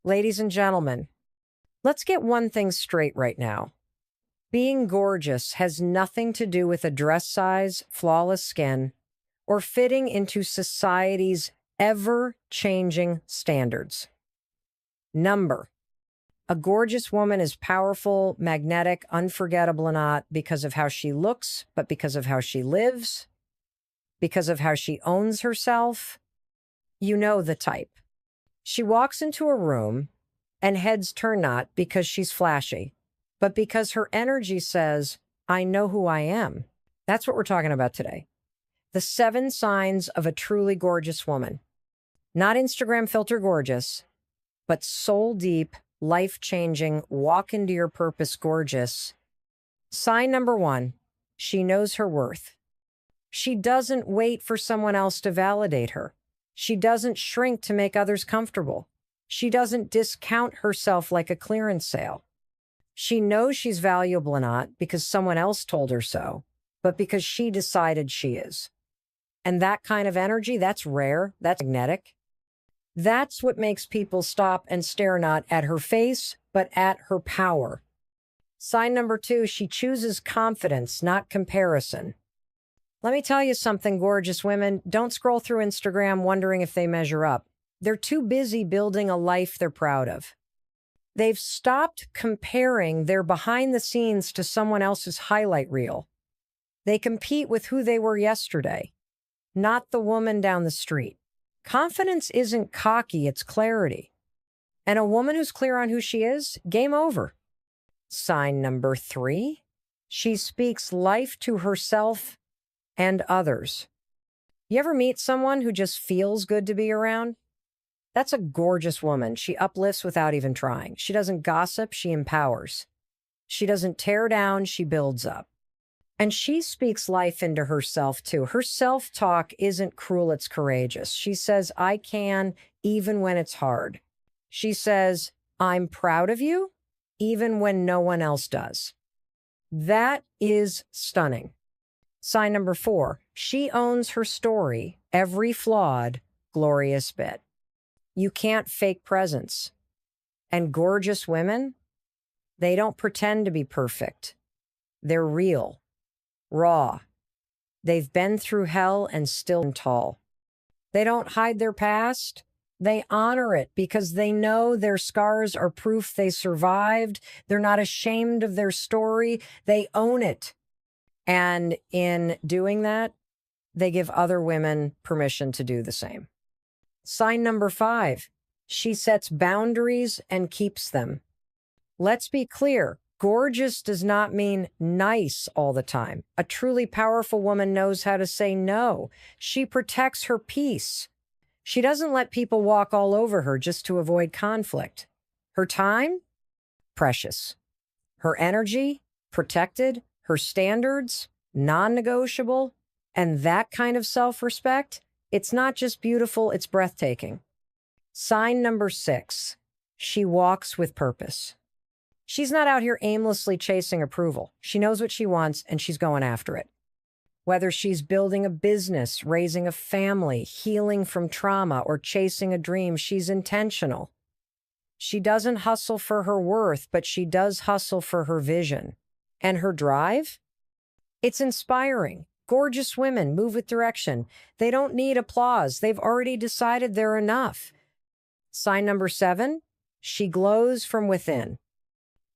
Ladies and gentlemen, let's get one thing straight right now. Being gorgeous has nothing to do with a dress size, flawless skin, or fitting into society's ever-changing standards. Number. A gorgeous woman is powerful, magnetic, unforgettable, not because of how she looks, but because of how she lives, because of how she owns herself. You know the type. She walks into a room and heads turn not because she's flashy, but because her energy says, I know who I am. That's what we're talking about today. The 7 signs of a truly gorgeous woman. Not Instagram filter gorgeous, but soul deep, life-changing, walk into your purpose gorgeous. Sign number 1, she knows her worth. She doesn't wait for someone else to validate her. She doesn't shrink to make others comfortable. She doesn't discount herself like a clearance sale. She knows she's valuable not because someone else told her so, but because she decided she is. And that kind of energy, that's rare, that's magnetic. That's what makes people stop and stare not at her face, but at her power. Sign number 2, she chooses confidence, not comparison. Let me tell you something, gorgeous women. Don't scroll through Instagram wondering if they measure up. They're too busy building a life they're proud of. They've stopped comparing their behind the scenes to someone else's highlight reel. They compete with who they were yesterday, not the woman down the street. Confidence isn't cocky, it's clarity. And a woman who's clear on who she is, game over. Sign number 3, she speaks life to herself and others. You ever meet someone who just feels good to be around? That's a gorgeous woman. She uplifts without even trying. She doesn't gossip, she empowers. She doesn't tear down, she builds up. And she speaks life into herself too. Her self-talk isn't cruel, it's courageous. She says, I can, even when it's hard. She says, I'm proud of you, even when no one else does. That is stunning. Sign number 4, she owns her story, every flawed, glorious bit. You can't fake presence. And gorgeous women, they don't pretend to be perfect. They're real, raw. They've been through hell and still tall. They don't hide their past. They honor it because they know their scars are proof they survived. They're not ashamed of their story. They own it. And in doing that, they give other women permission to do the same. Sign number 5, she sets boundaries and keeps them. Let's be clear, gorgeous does not mean nice all the time. A truly powerful woman knows how to say no. She protects her peace. She doesn't let people walk all over her just to avoid conflict. Her time? Precious. Her energy? Protected. Her standards? Non-negotiable. And that kind of self-respect? It's not just beautiful, it's breathtaking. Sign number 6, she walks with purpose. She's not out here aimlessly chasing approval. She knows what she wants and she's going after it. Whether she's building a business, raising a family, healing from trauma, or chasing a dream, she's intentional. She doesn't hustle for her worth, but she does hustle for her vision. And her drive? It's inspiring. Gorgeous women move with direction. They don't need applause. They've already decided they're enough. Sign number 7, she glows from within.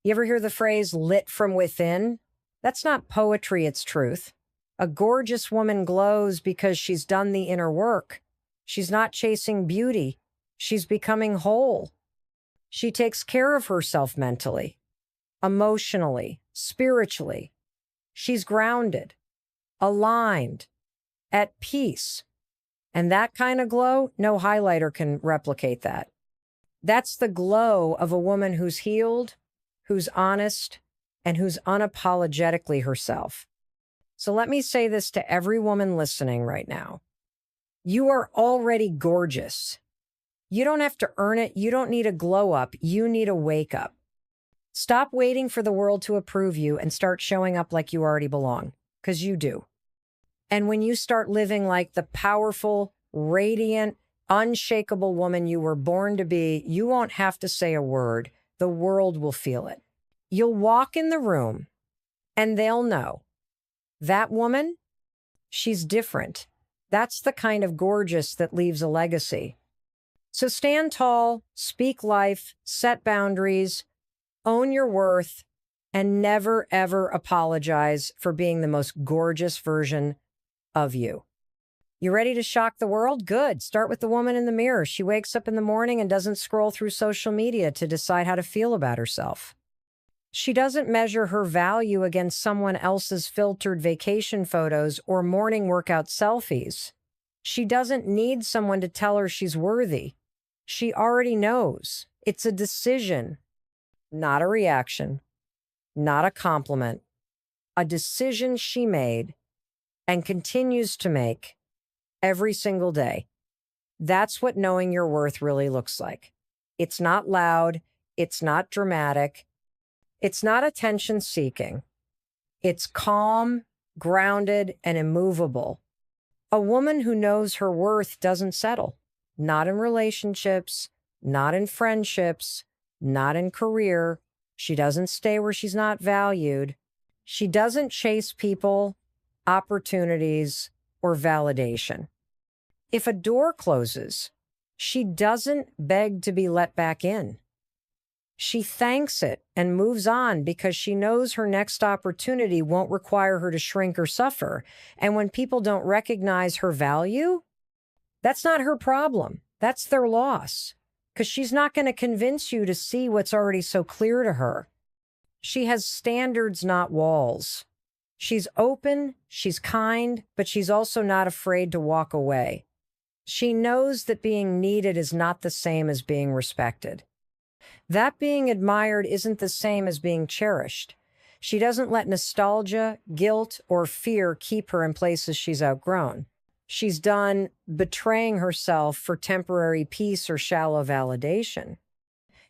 You ever hear the phrase lit from within? That's not poetry, it's truth. A gorgeous woman glows because she's done the inner work. She's not chasing beauty. She's becoming whole. She takes care of herself mentally, emotionally, spiritually. She's grounded, aligned, at peace. And that kind of glow, no highlighter can replicate that. That's the glow of a woman who's healed, who's honest, and who's unapologetically herself. So let me say this to every woman listening right now. You are already gorgeous. You don't have to earn it. You don't need a glow up. You need a wake up. Stop waiting for the world to approve you and start showing up like you already belong, because you do. And when you start living like the powerful, radiant, unshakable woman you were born to be, you won't have to say a word. The world will feel it. You'll walk in the room and they'll know. That woman, she's different. That's the kind of gorgeous that leaves a legacy. So stand tall, speak life, set boundaries, own your worth, and never, ever apologize for being the most gorgeous version of you. You ready to shock the world? Good. Start with the woman in the mirror. She wakes up in the morning and doesn't scroll through social media to decide how to feel about herself. She doesn't measure her value against someone else's filtered vacation photos or morning workout selfies. She doesn't need someone to tell her she's worthy. She already knows. It's a decision, not a reaction, not a compliment. A decision she made and continues to make every single day. That's what knowing your worth really looks like. It's not loud. It's not dramatic. It's not attention-seeking. It's calm, grounded, and immovable. A woman who knows her worth doesn't settle. Not in relationships, not in friendships, not in career. She doesn't stay where she's not valued. She doesn't chase people, opportunities, or validation. If a door closes, she doesn't beg to be let back in. She thanks it and moves on because she knows her next opportunity won't require her to shrink or suffer. And when people don't recognize her value, that's not her problem. That's their loss. Because she's not going to convince you to see what's already so clear to her. She has standards, not walls. She's open, she's kind, but she's also not afraid to walk away. She knows that being needed is not the same as being respected. That being admired isn't the same as being cherished. She doesn't let nostalgia, guilt, or fear keep her in places she's outgrown. She's done betraying herself for temporary peace or shallow validation.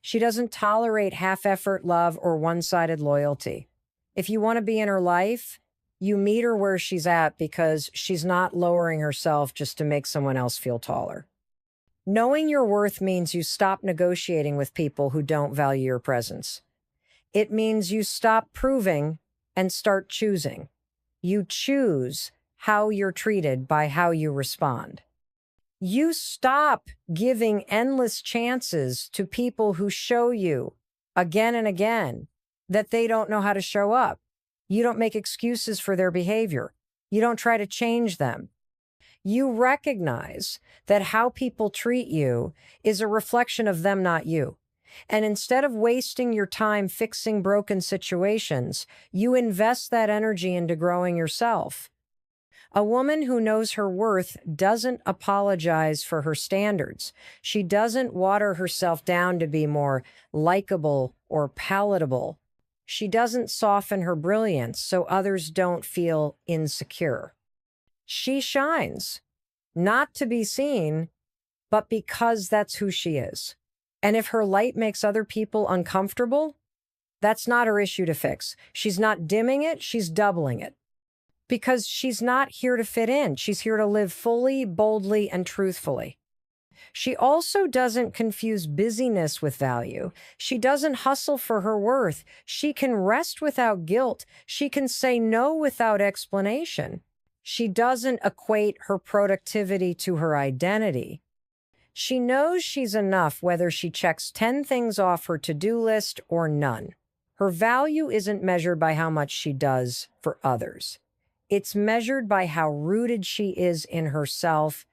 She doesn't tolerate half-effort love or one-sided loyalty. If you want to be in her life, you meet her where she's at because she's not lowering herself just to make someone else feel taller. Knowing your worth means you stop negotiating with people who don't value your presence. It means you stop proving and start choosing. You choose how you're treated by how you respond. You stop giving endless chances to people who show you again and again that they don't know how to show up. You don't make excuses for their behavior. You don't try to change them. You recognize that how people treat you is a reflection of them, not you. And instead of wasting your time fixing broken situations, you invest that energy into growing yourself. A woman who knows her worth doesn't apologize for her standards. She doesn't water herself down to be more likable or palatable. She doesn't soften her brilliance so others don't feel insecure. She shines, not to be seen, but because that's who she is. And if her light makes other people uncomfortable, that's not her issue to fix. She's not dimming it, she's doubling it. Because she's not here to fit in. She's here to live fully, boldly, and truthfully. She also doesn't confuse busyness with value. She doesn't hustle for her worth. She can rest without guilt. She can say no without explanation. She doesn't equate her productivity to her identity. She knows she's enough whether she checks 10 things off her to-do list or none. Her value isn't measured by how much she does for others. It's measured by how rooted she is in herself.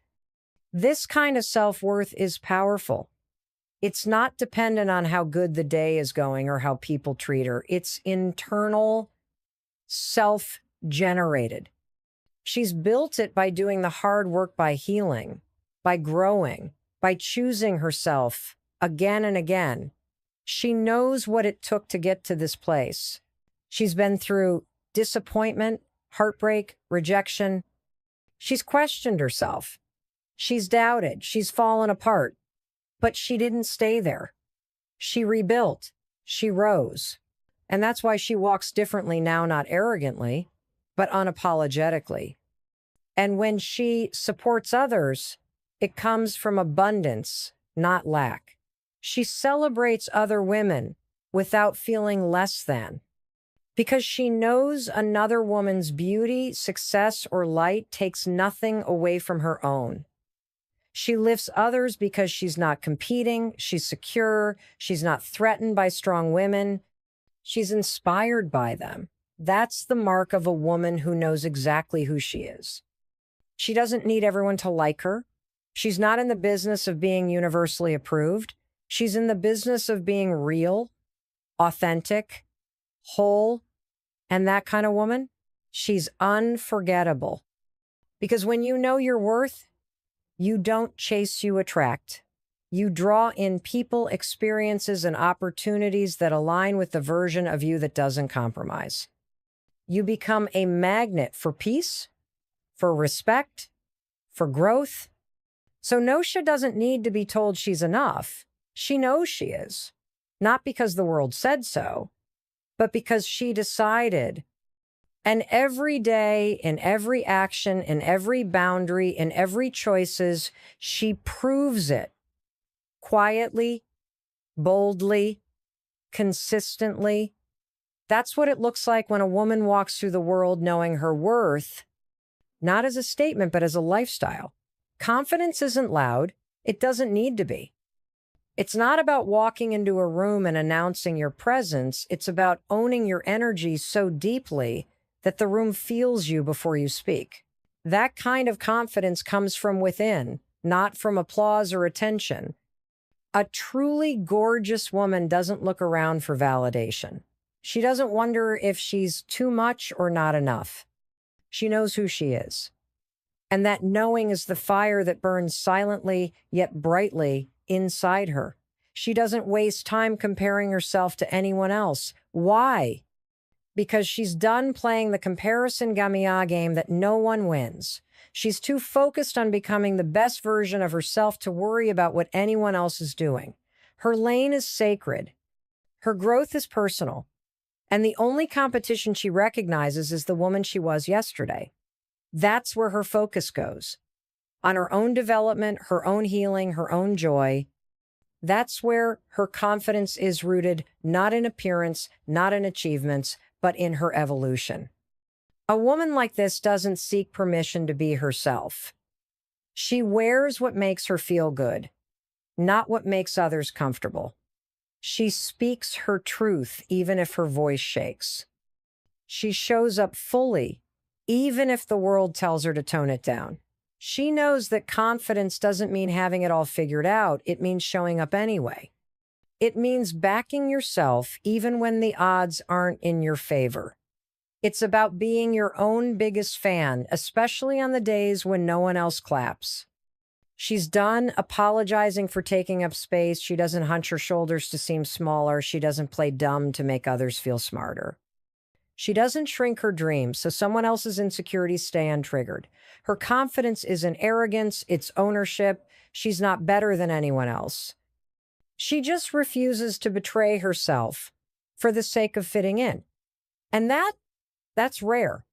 This kind of self-worth is powerful. It's not dependent on how good the day is going or how people treat her. It's internal, self-generated. She's built it by doing the hard work, by healing, by growing, by choosing herself again and again. She knows what it took to get to this place. She's been through disappointment, heartbreak, rejection. She's questioned herself. She's doubted. She's fallen apart. But she didn't stay there. She rebuilt. She rose. And that's why she walks differently now, not arrogantly, but unapologetically. And when she supports others, It comes from abundance, not lack. She celebrates other women without feeling less than, because she knows another woman's beauty, success, or light takes nothing away from her own. She lifts others because she's not competing, she's secure, she's not threatened by strong women, she's inspired by them. That's the mark of a woman who knows exactly who she is. She doesn't need everyone to like her. She's not in the business of being universally approved. She's in the business of being real, authentic, whole, and that kind of woman, she's unforgettable. Because when you know your worth, you don't chase, you attract. You draw in people, experiences, and opportunities that align with the version of you that doesn't compromise. You become a magnet for peace, for respect, for growth. So Nosha doesn't need to be told she's enough. She knows she is. Not because the world said so, but because she decided. And every day, in every action, in every boundary, in every choices, she proves it. Quietly, boldly, consistently. That's what it looks like when a woman walks through the world knowing her worth, not as a statement, but as a lifestyle. Confidence isn't loud. It doesn't need to be. It's not about walking into a room and announcing your presence. It's about owning your energy so deeply that the room feels you before you speak. That kind of confidence comes from within, not from applause or attention. A truly gorgeous woman doesn't look around for validation. She doesn't wonder if she's too much or not enough. She knows who she is. And that knowing is the fire that burns silently yet brightly inside her. She doesn't waste time comparing herself to anyone else. Why? Because she's done playing the comparison gamia game that no one wins. She's too focused on becoming the best version of herself to worry about what anyone else is doing. Her lane is sacred. Her growth is personal. And the only competition she recognizes is the woman she was yesterday. That's where her focus goes. On her own development, her own healing, her own joy. That's where her confidence is rooted, not in appearance, not in achievements, but in her evolution. A woman like this doesn't seek permission to be herself. She wears what makes her feel good, not what makes others comfortable. She speaks her truth, even if her voice shakes. She shows up fully, even if the world tells her to tone it down. She knows that confidence doesn't mean having it all figured out. It means showing up anyway. It means backing yourself even when the odds aren't in your favor. It's about being your own biggest fan, especially on the days when no one else claps. She's done apologizing for taking up space. She doesn't hunch her shoulders to seem smaller. She doesn't play dumb to make others feel smarter. She doesn't shrink her dreams so someone else's insecurities stay untriggered. Her confidence isn't arrogance, it's ownership. She's not better than anyone else. She just refuses to betray herself for the sake of fitting in. And that's rare.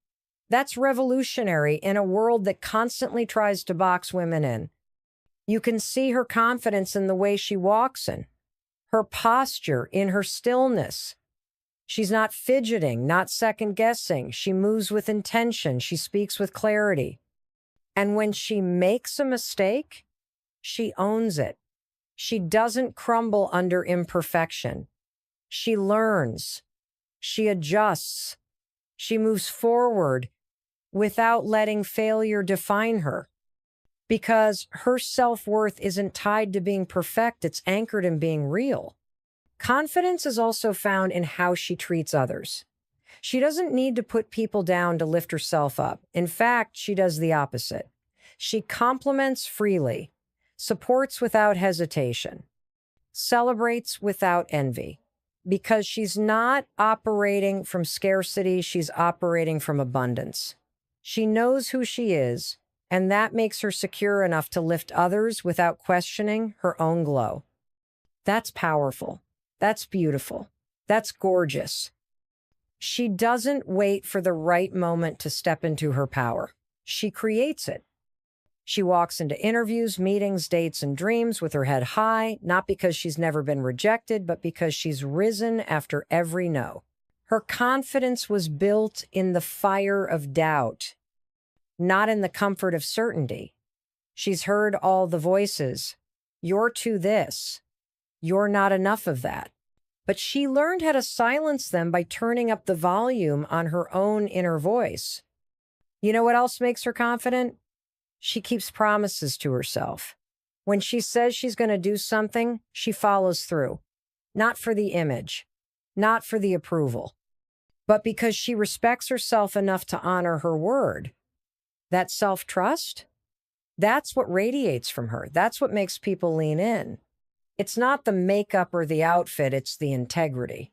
That's revolutionary in a world that constantly tries to box women in. You can see her confidence in the way she walks in, her posture, in her stillness. She's not fidgeting, not second-guessing. She moves with intention. She speaks with clarity. And when she makes a mistake, she owns it. She doesn't crumble under imperfection. She learns. She adjusts. She moves forward without letting failure define her. Because her self-worth isn't tied to being perfect, it's anchored in being real. Confidence is also found in how she treats others. She doesn't need to put people down to lift herself up. In fact, she does the opposite. She compliments freely, supports without hesitation, celebrates without envy. Because she's not operating from scarcity, she's operating from abundance. She knows who she is, and that makes her secure enough to lift others without questioning her own glow. That's powerful. That's beautiful. That's gorgeous. She doesn't wait for the right moment to step into her power. She creates it. She walks into interviews, meetings, dates, and dreams with her head high, not because she's never been rejected, but because she's risen after every no. Her confidence was built in the fire of doubt, not in the comfort of certainty. She's heard all the voices. You're too this. You're not enough of that. But she learned how to silence them by turning up the volume on her own inner voice. You know what else makes her confident? She keeps promises to herself. When she says she's going to do something, she follows through. Not for the image, not for the approval, but because she respects herself enough to honor her word. That self-trust, that's what radiates from her. That's what makes people lean in. It's not the makeup or the outfit, it's the integrity,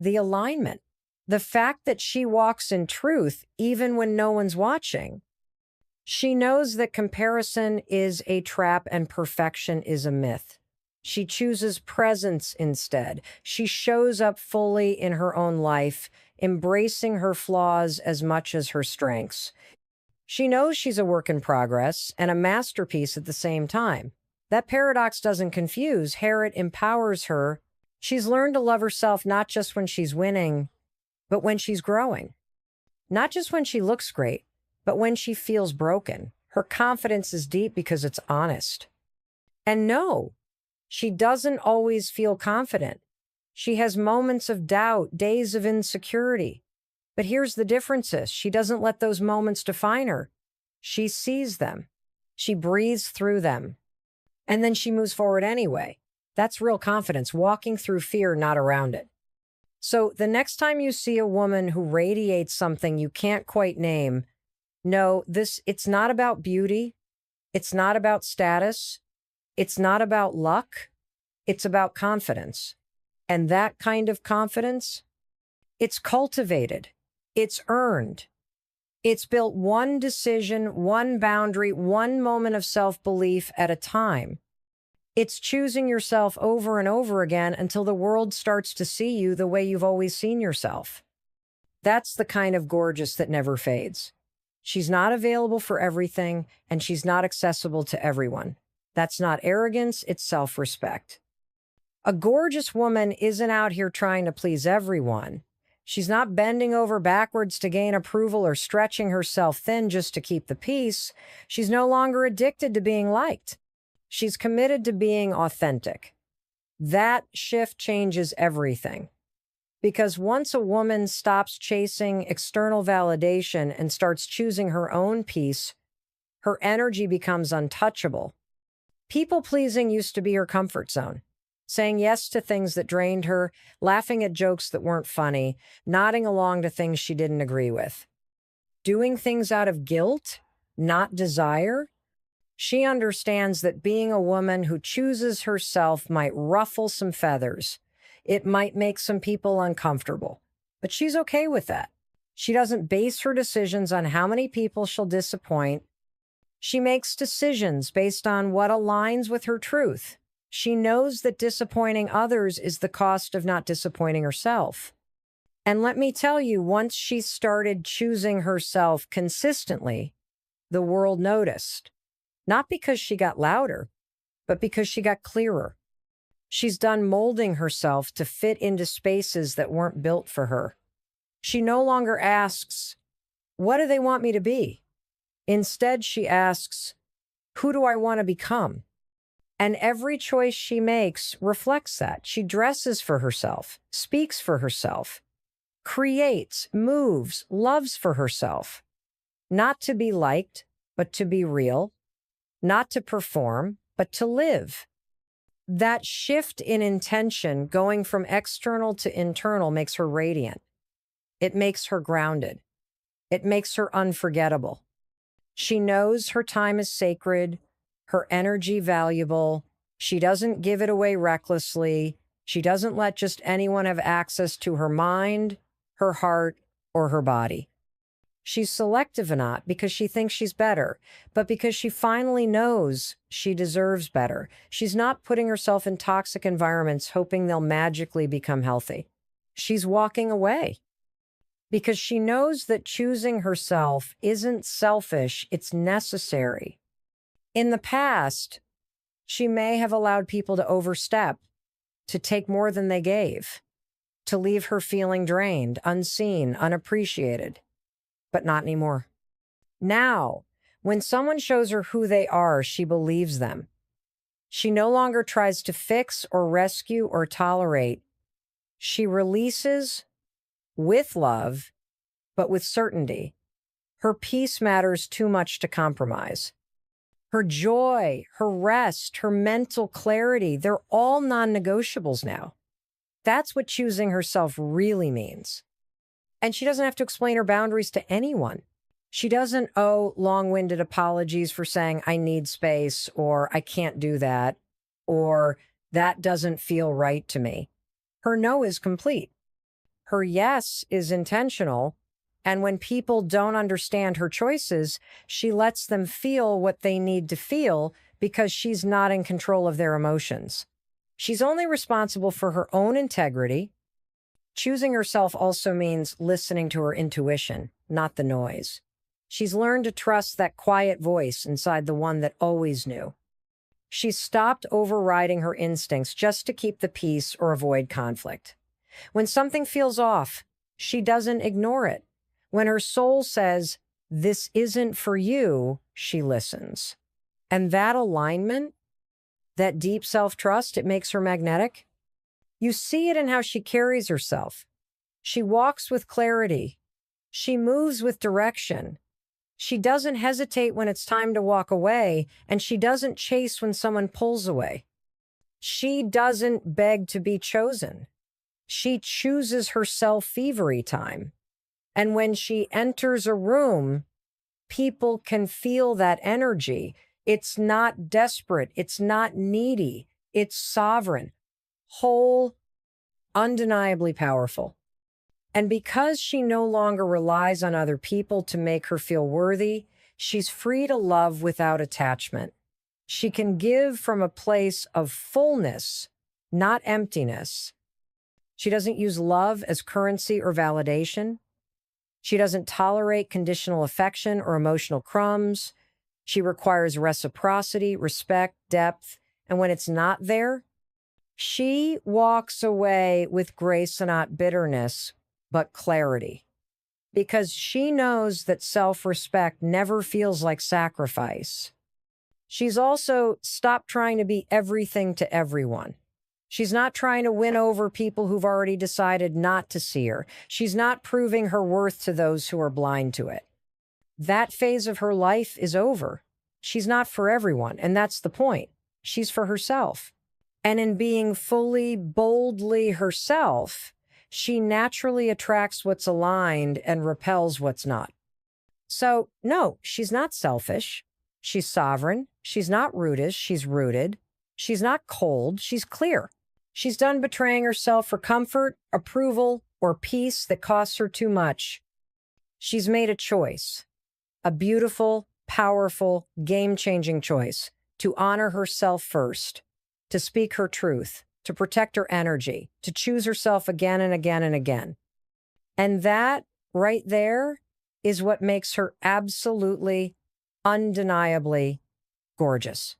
the alignment, the fact that she walks in truth even when no one's watching. She knows that comparison is a trap and perfection is a myth. She chooses presence instead. She shows up fully in her own life, embracing her flaws as much as her strengths. She knows she's a work in progress and a masterpiece at the same time. That paradox doesn't confuse her, it empowers her. She's learned to love herself not just when she's winning, but when she's growing. Not just when she looks great, but when she feels broken. Her confidence is deep because it's honest. And no, she doesn't always feel confident. She has moments of doubt, days of insecurity. But here's the differences. She doesn't let those moments define her. She sees them. She breathes through them. And then she moves forward anyway. That's real confidence, walking through fear, not around it. So the next time you see a woman who radiates something you can't quite name, no, it's not about beauty. It's not about status. It's not about luck. It's about confidence. And that kind of confidence, it's cultivated. It's earned. It's built one decision, one boundary, one moment of self-belief at a time. It's choosing yourself over and over again until the world starts to see you the way you've always seen yourself. That's the kind of gorgeous that never fades. She's not available for everything, and she's not accessible to everyone. That's not arrogance, it's self-respect. A gorgeous woman isn't out here trying to please everyone. She's not bending over backwards to gain approval or stretching herself thin just to keep the peace. She's no longer addicted to being liked. She's committed to being authentic. That shift changes everything. Because once a woman stops chasing external validation and starts choosing her own peace, her energy becomes untouchable. People-pleasing used to be her comfort zone. Saying yes to things that drained her, laughing at jokes that weren't funny, nodding along to things she didn't agree with. Doing things out of guilt, not desire. She understands that being a woman who chooses herself might ruffle some feathers. It might make some people uncomfortable, but she's okay with that. She doesn't base her decisions on how many people she'll disappoint. She makes decisions based on what aligns with her truth. She knows that disappointing others is the cost of not disappointing herself. And let me tell you, once she started choosing herself consistently, the world noticed. Not because she got louder, but because she got clearer. She's done molding herself to fit into spaces that weren't built for her. She no longer asks, what do they want me to be? Instead, she asks, who do I want to become? And every choice she makes reflects that. She dresses for herself, speaks for herself, creates, moves, loves for herself. Not to be liked, but to be real. Not to perform, but to live. That shift in intention, going from external to internal, makes her radiant. It makes her grounded. It makes her unforgettable. She knows her time is sacred, her energy valuable. She doesn't give it away recklessly. She doesn't let just anyone have access to her mind, her heart, or her body. She's selective not because she thinks she's better, but because she finally knows she deserves better. She's not putting herself in toxic environments hoping they'll magically become healthy. She's walking away because she knows that choosing herself isn't selfish, it's necessary. In the past, she may have allowed people to overstep, to take more than they gave, to leave her feeling drained, unseen, unappreciated, but not anymore. Now, when someone shows her who they are, she believes them. She no longer tries to fix or rescue or tolerate. She releases with love, but with certainty. Her peace matters too much to compromise. Her joy, her rest, her mental clarity, they're all non-negotiables now. That's what choosing herself really means. And she doesn't have to explain her boundaries to anyone. She doesn't owe long-winded apologies for saying, I need space, or I can't do that, or that doesn't feel right to me. Her no is complete. Her yes is intentional. And when people don't understand her choices, she lets them feel what they need to feel because she's not in control of their emotions. She's only responsible for her own integrity. Choosing herself also means listening to her intuition, not the noise. She's learned to trust that quiet voice inside the one that always knew. She's stopped overriding her instincts just to keep the peace or avoid conflict. When something feels off, she doesn't ignore it. When her soul says, this isn't for you, she listens. And that alignment, that deep self-trust, it makes her magnetic. You see it in how she carries herself. She walks with clarity. She moves with direction. She doesn't hesitate when it's time to walk away, and she doesn't chase when someone pulls away. She doesn't beg to be chosen. She chooses herself every time. And when she enters a room, people can feel that energy. It's not desperate. It's not needy. It's sovereign, whole, undeniably powerful. And because she no longer relies on other people to make her feel worthy, she's free to love without attachment. She can give from a place of fullness, not emptiness. She doesn't use love as currency or validation. She doesn't tolerate conditional affection or emotional crumbs. She requires reciprocity, respect, depth, and when it's not there, she walks away with grace and not bitterness, but clarity. Because she knows that self-respect never feels like sacrifice. She's also stopped trying to be everything to everyone. She's not trying to win over people who've already decided not to see her. She's not proving her worth to those who are blind to it. That phase of her life is over. She's not for everyone, and that's the point. She's for herself. And in being fully, boldly herself, she naturally attracts what's aligned and repels what's not. So, no, she's not selfish. She's sovereign. She's not rudish. She's rooted. She's not cold. She's clear. She's done betraying herself for comfort, approval, or peace that costs her too much. She's made a choice, a beautiful, powerful, game-changing choice to honor herself first, to speak her truth, to protect her energy, to choose herself again and again and again. And that right there is what makes her absolutely, undeniably gorgeous.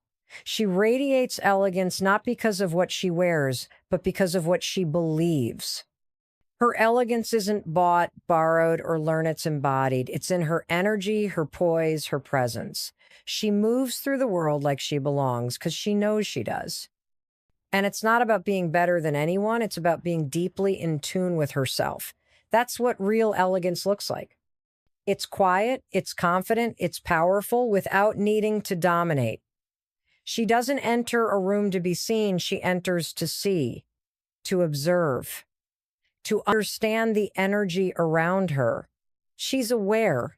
She radiates elegance not because of what she wears, but because of what she believes. Her elegance isn't bought, borrowed, or learned, it's embodied. It's in her energy, her poise, her presence. She moves through the world like she belongs because she knows she does. And it's not about being better than anyone. It's about being deeply in tune with herself. That's what real elegance looks like. It's quiet, it's confident, it's powerful without needing to dominate. She doesn't enter a room to be seen. She enters to see, to observe, to understand the energy around her. She's aware.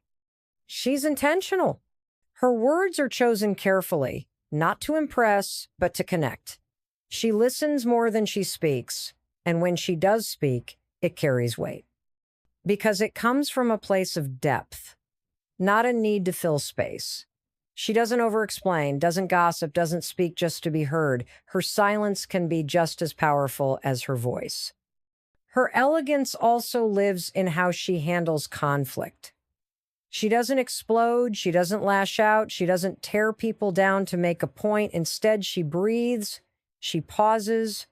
She's intentional. Her words are chosen carefully, not to impress, but to connect. She listens more than she speaks, and when she does speak, it carries weight. Because it comes from a place of depth, not a need to fill space. She doesn't over-explain, doesn't gossip, doesn't speak just to be heard. Her silence can be just as powerful as her voice. Her elegance also lives in how she handles conflict. She doesn't explode. She doesn't lash out. She doesn't tear people down to make a point. Instead, she breathes. She pauses.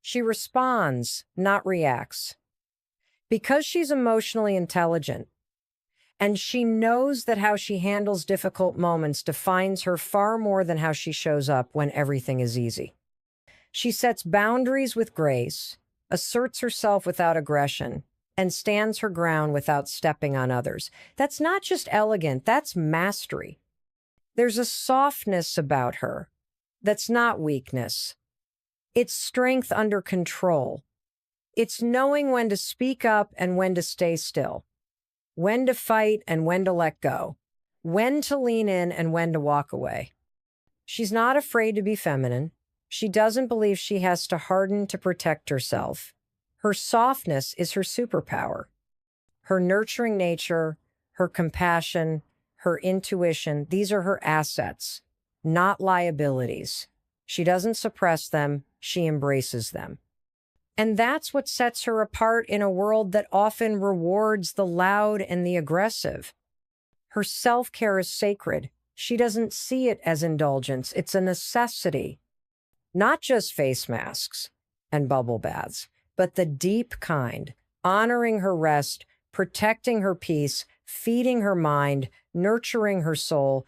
She responds, not reacts. Because she's emotionally intelligent, and she knows that how she handles difficult moments defines her far more than how she shows up when everything is easy. She sets boundaries with grace, asserts herself without aggression, and stands her ground without stepping on others. That's not just elegant, that's mastery. There's a softness about her that's not weakness. It's strength under control. It's knowing when to speak up and when to stay still, when to fight and when to let go, when to lean in and when to walk away. She's not afraid to be feminine. She doesn't believe she has to harden to protect herself. Her softness is her superpower. Her nurturing nature, her compassion, her intuition, these are her assets, not liabilities. She doesn't suppress them, she embraces them. And that's what sets her apart in a world that often rewards the loud and the aggressive. Her self-care is sacred. She doesn't see it as indulgence. It's a necessity. Not just face masks and bubble baths, but the deep kind, honoring her rest, protecting her peace, feeding her mind, nurturing her soul.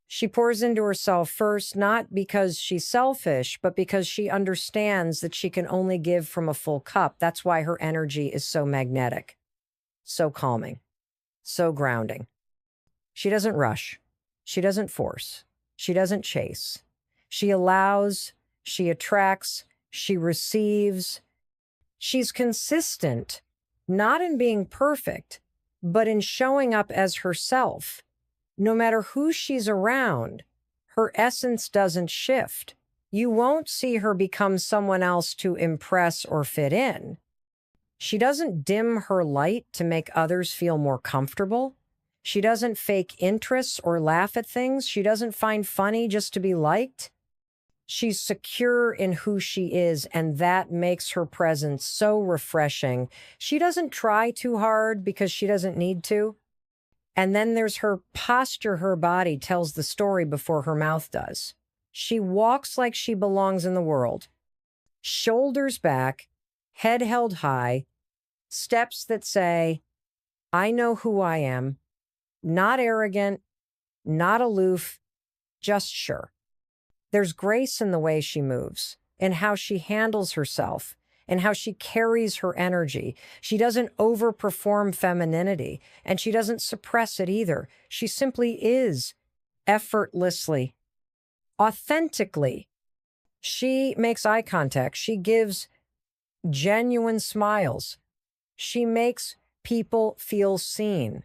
She pours into herself first, not because she's selfish, but because she understands that she can only give from a full cup. That's why her energy is so magnetic, so calming, so grounding. She doesn't rush. She doesn't force. She doesn't chase. She allows, she attracts, she receives. She's consistent, not in being perfect, but in showing up as herself. No matter who she's around, her essence doesn't shift. You won't see her become someone else to impress or fit in. She doesn't dim her light to make others feel more comfortable. She doesn't fake interests or laugh at things. She doesn't find funny just to be liked. She's secure in who she is, and that makes her presence so refreshing. She doesn't try too hard because she doesn't need to. And then there's her posture. Her body tells the story before her mouth does. She walks like she belongs in the world. Shoulders back, head held high, steps that say, I know who I am. Not arrogant, not aloof, just sure. There's grace in the way she moves, in how she handles herself, and how she carries her energy. She doesn't overperform femininity, and she doesn't suppress it either. She simply is, effortlessly, authentically. She makes eye contact. She gives genuine smiles. She makes people feel seen.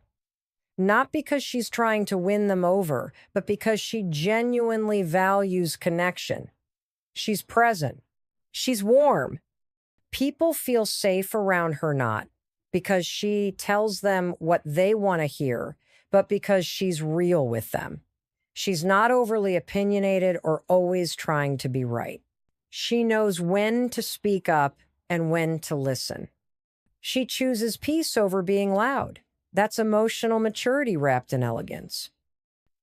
Not because she's trying to win them over, but because she genuinely values connection. She's present. She's warm. People feel safe around her, not because she tells them what they want to hear, but because she's real with them. She's not overly opinionated or always trying to be right. She knows when to speak up and when to listen. She chooses peace over being loud. That's emotional maturity wrapped in elegance.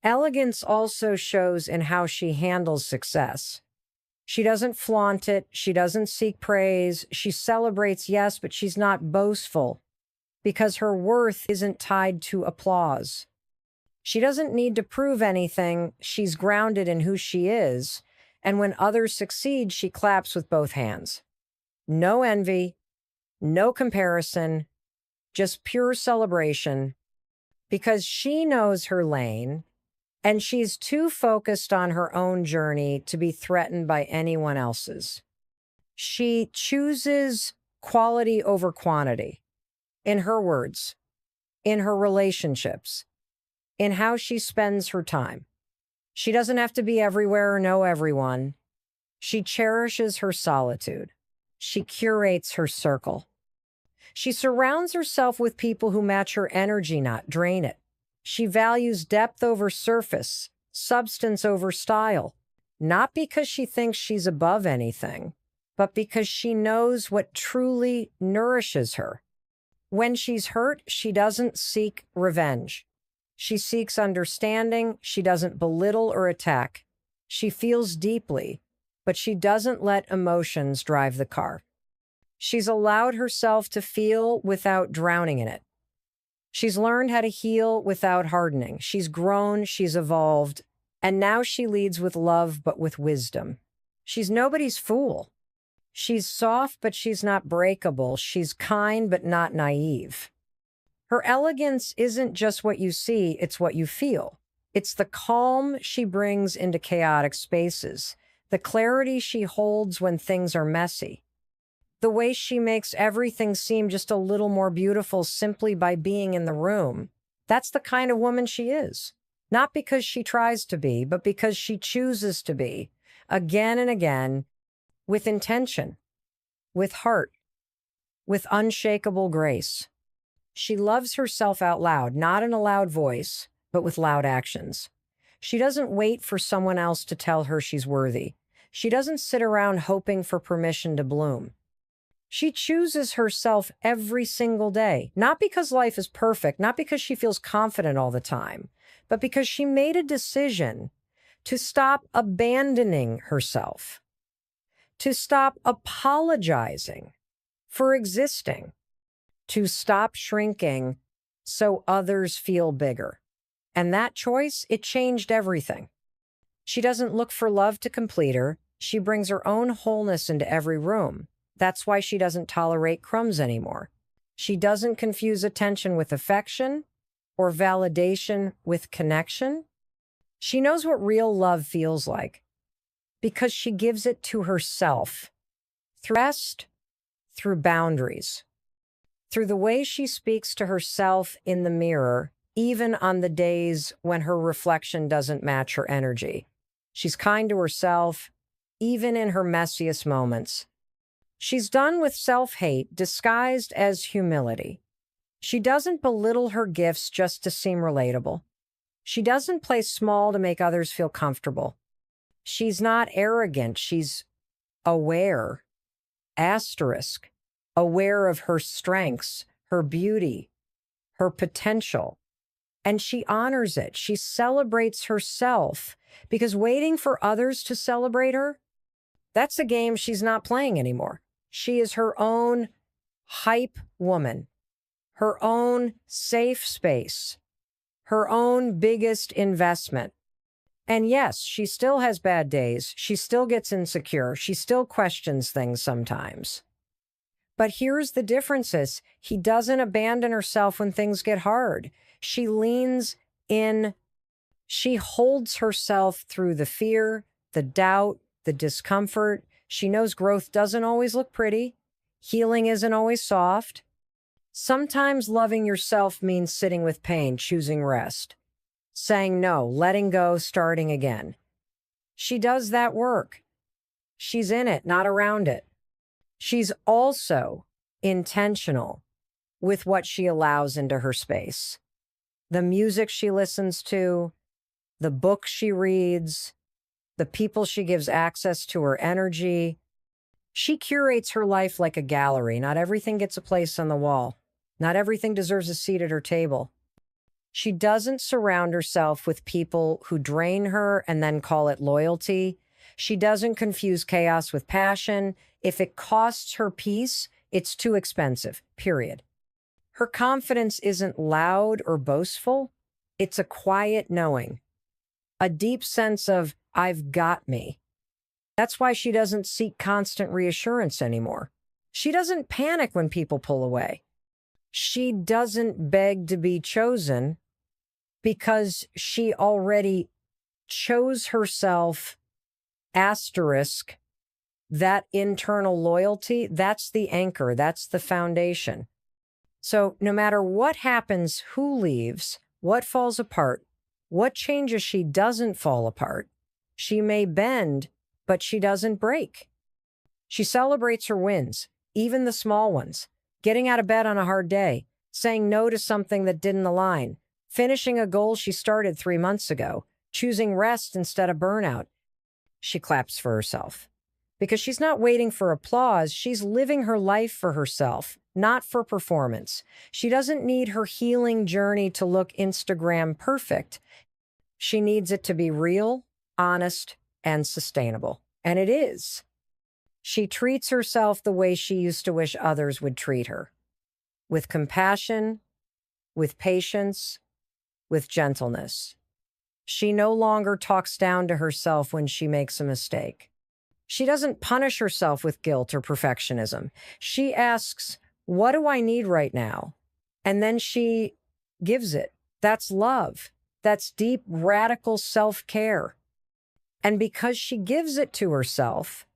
Elegance also shows in how she handles success. She doesn't flaunt it. She doesn't seek praise. She celebrates, yes, but she's not boastful because her worth isn't tied to applause. She doesn't need to prove anything. She's grounded in who she is. And when others succeed, she claps with both hands. No envy, no comparison, just pure celebration because she knows her lane. And she's too focused on her own journey to be threatened by anyone else's. She chooses quality over quantity, in her words, in her relationships, in how she spends her time. She doesn't have to be everywhere or know everyone. She cherishes her solitude. She curates her circle. She surrounds herself with people who match her energy, not drain it. She values depth over surface, substance over style, not because she thinks she's above anything, but because she knows what truly nourishes her. When she's hurt, she doesn't seek revenge. She seeks understanding. She doesn't belittle or attack. She feels deeply, but she doesn't let emotions drive the car. She's allowed herself to feel without drowning in it. She's learned how to heal without hardening. She's grown, she's evolved, and now she leads with love but with wisdom. She's nobody's fool. She's soft, but she's not breakable. She's kind, but not naive. Her elegance isn't just what you see, it's what you feel. It's the calm she brings into chaotic spaces, the clarity she holds when things are messy, the way she makes everything seem just a little more beautiful simply by being in the room. That's the kind of woman she is. Not because she tries to be, but because she chooses to be, again and again, with intention, with heart, with unshakable grace. She loves herself out loud, not in a loud voice, but with loud actions. She doesn't wait for someone else to tell her she's worthy. She doesn't sit around hoping for permission to bloom. She chooses herself every single day, not because life is perfect, not because she feels confident all the time, but because she made a decision to stop abandoning herself, to stop apologizing for existing, to stop shrinking so others feel bigger. And that choice, it changed everything. She doesn't look for love to complete her. She brings her own wholeness into every room. That's why she doesn't tolerate crumbs anymore. She doesn't confuse attention with affection or validation with connection. She knows what real love feels like because she gives it to herself through rest, through boundaries, through the way she speaks to herself in the mirror, even on the days when her reflection doesn't match her energy. She's kind to herself, even in her messiest moments. She's done with self-hate disguised as humility. She doesn't belittle her gifts just to seem relatable. She doesn't play small to make others feel comfortable. She's not arrogant. She's aware, asterisk, aware of her strengths, her beauty, her potential. And she honors it. She celebrates herself because waiting for others to celebrate her, that's a game she's not playing anymore. She is her own hype woman, her own safe space, her own biggest investment. And yes, she still has bad days. She still gets insecure. She still questions things sometimes. But here's the differences. He doesn't abandon herself when things get hard. She leans in. She holds herself through the fear, the doubt, the discomfort. She knows growth doesn't always look pretty. Healing isn't always soft. Sometimes loving yourself means sitting with pain, choosing rest, saying no, letting go, starting again. She does that work. She's in it, not around it. She's also intentional with what she allows into her space. The music she listens to, the books she reads, the people she gives access to her energy. She curates her life like a gallery. Not everything gets a place on the wall. Not everything deserves a seat at her table. She doesn't surround herself with people who drain her and then call it loyalty. She doesn't confuse chaos with passion. If it costs her peace, it's too expensive, period. Her confidence isn't loud or boastful. It's a quiet knowing, a deep sense of, I've got me. That's why she doesn't seek constant reassurance anymore. She doesn't panic when people pull away. She doesn't beg to be chosen because she already chose herself, asterisk, that internal loyalty, that's the anchor, that's the foundation. So no matter what happens, who leaves, what falls apart, what changes, she doesn't fall apart. She may bend, but she doesn't break. She celebrates her wins, even the small ones. Getting out of bed on a hard day, saying no to something that didn't align, finishing a goal she started 3 months ago, choosing rest instead of burnout. She claps for herself because she's not waiting for applause. She's living her life for herself, not for performance. She doesn't need her healing journey to look Instagram perfect. She needs it to be real, honest, and sustainable. And it is. She treats herself the way she used to wish others would treat her, with compassion, with patience, with gentleness. She no longer talks down to herself when she makes a mistake. She doesn't punish herself with guilt or perfectionism. She asks, what do I need right now? And then she gives it. That's love. That's deep, radical self-care. And because she gives it to herself,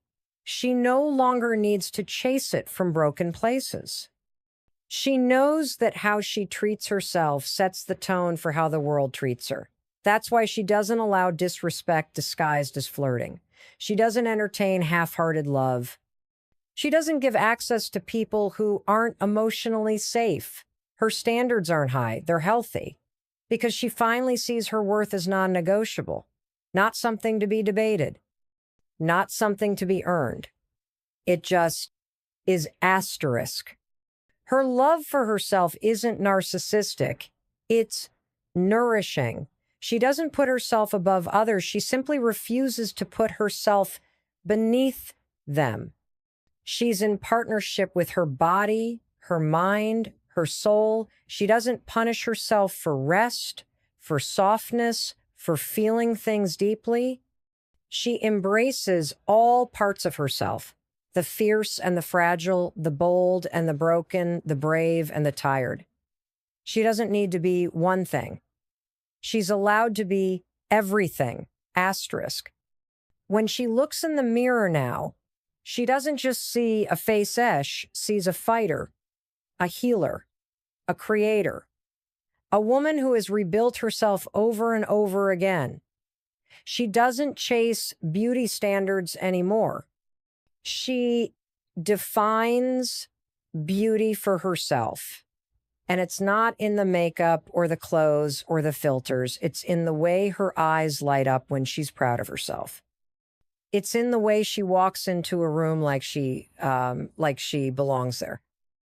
she no longer needs to chase it from broken places. She knows that how she treats herself sets the tone for how the world treats her. That's why she doesn't allow disrespect disguised as flirting. She doesn't entertain half-hearted love. She doesn't give access to people who aren't emotionally safe. Her standards aren't high, they're healthy, because she finally sees her worth as non-negotiable, not something to be debated, not something to be earned. It just is asterisk. Her love for herself isn't narcissistic, it's nourishing. She doesn't put herself above others. She simply refuses to put herself beneath them. She's in partnership with her body, her mind, her soul. She doesn't punish herself for rest, for softness, for feeling things deeply. She embraces all parts of herself, the fierce and the fragile, the bold and the broken, the brave and the tired. She doesn't need to be one thing. She's allowed to be everything, asterisk. When she looks in the mirror now, she doesn't just see a face-esh, sees a fighter, a healer, a creator, a woman who has rebuilt herself over and over again. She doesn't chase beauty standards anymore. She defines beauty for herself. And it's not in the makeup or the clothes or the filters. It's in the way her eyes light up when she's proud of herself. It's in the way she walks into a room like she belongs there.